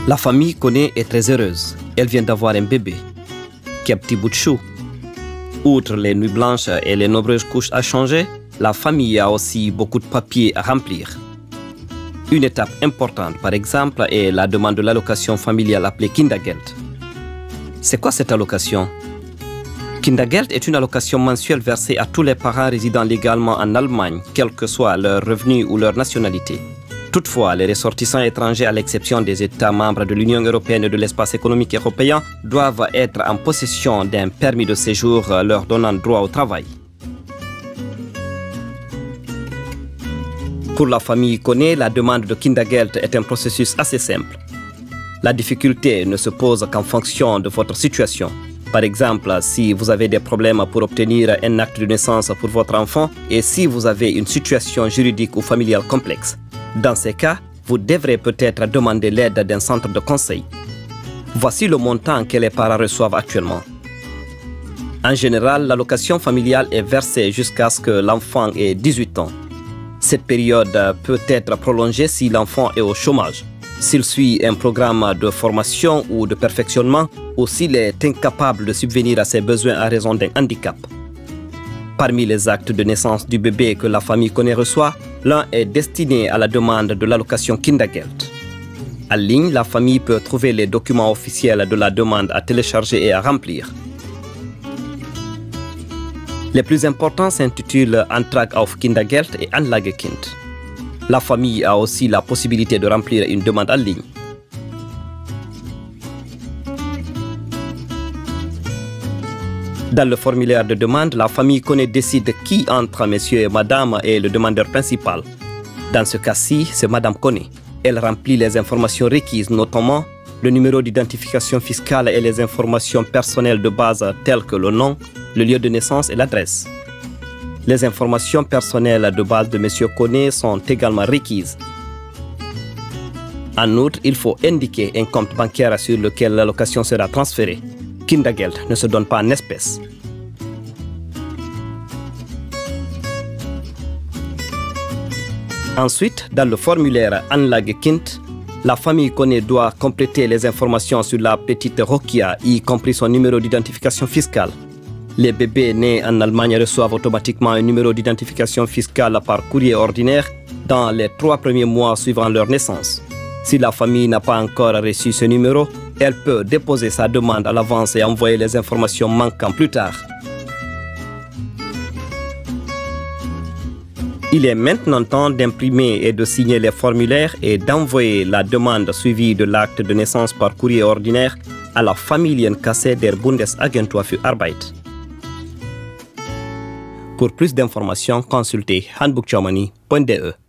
La famille Koné est très heureuse. Elle vient d'avoir un bébé. Quel petit bout de chou. Outre les nuits blanches et les nombreuses couches à changer, la famille a aussi beaucoup de papiers à remplir. Une étape importante, par exemple, est la demande de l'allocation familiale appelée Kindergeld. C'est quoi cette allocation? Kindergeld est une allocation mensuelle versée à tous les parents résidant légalement en Allemagne, quel que soit leur revenu ou leur nationalité. Toutefois, les ressortissants étrangers, à l'exception des États membres de l'Union européenne et de l'espace économique européen, doivent être en possession d'un permis de séjour leur donnant droit au travail. Pour la famille Koné, la demande de Kindergeld est un processus assez simple. La difficulté ne se pose qu'en fonction de votre situation. Par exemple, si vous avez des problèmes pour obtenir un acte de naissance pour votre enfant et si vous avez une situation juridique ou familiale complexe. Dans ces cas, vous devrez peut-être demander l'aide d'un centre de conseil. Voici le montant que les parents reçoivent actuellement. En général, l'allocation familiale est versée jusqu'à ce que l'enfant ait 18 ans. Cette période peut être prolongée si l'enfant est au chômage, s'il suit un programme de formation ou de perfectionnement ou s'il est incapable de subvenir à ses besoins à raison d'un handicap. Parmi les actes de naissance du bébé que la famille Koné reçoit, l'un est destiné à la demande de l'allocation Kindergeld. En ligne, la famille peut trouver les documents officiels de la demande à télécharger et à remplir. Les plus importants s'intitulent Antrag auf Kindergeld et Anlagekind. La famille a aussi la possibilité de remplir une demande en ligne. Dans le formulaire de demande, la famille Koné décide qui entre monsieur et madame est le demandeur principal. Dans ce cas-ci, c'est madame Koné. Elle remplit les informations requises, notamment le numéro d'identification fiscale et les informations personnelles de base telles que le nom, le lieu de naissance et l'adresse. Les informations personnelles de base de monsieur Koné sont également requises. En outre, il faut indiquer un compte bancaire sur lequel l'allocation sera transférée. Kindergeld ne se donne pas en espèces. Ensuite, dans le formulaire Anlagekind, la famille Koné doit compléter les informations sur la petite Rokia, y compris son numéro d'identification fiscale. Les bébés nés en Allemagne reçoivent automatiquement un numéro d'identification fiscale par courrier ordinaire dans les 3 premiers mois suivant leur naissance. Si la famille n'a pas encore reçu ce numéro, elle peut déposer sa demande à l'avance et envoyer les informations manquantes plus tard. Il est maintenant temps d'imprimer et de signer les formulaires et d'envoyer la demande suivie de l'acte de naissance par courrier ordinaire à la Familienkasse der Bundesagentur für Arbeit. Pour plus d'informations, consultez handbookgermany.de.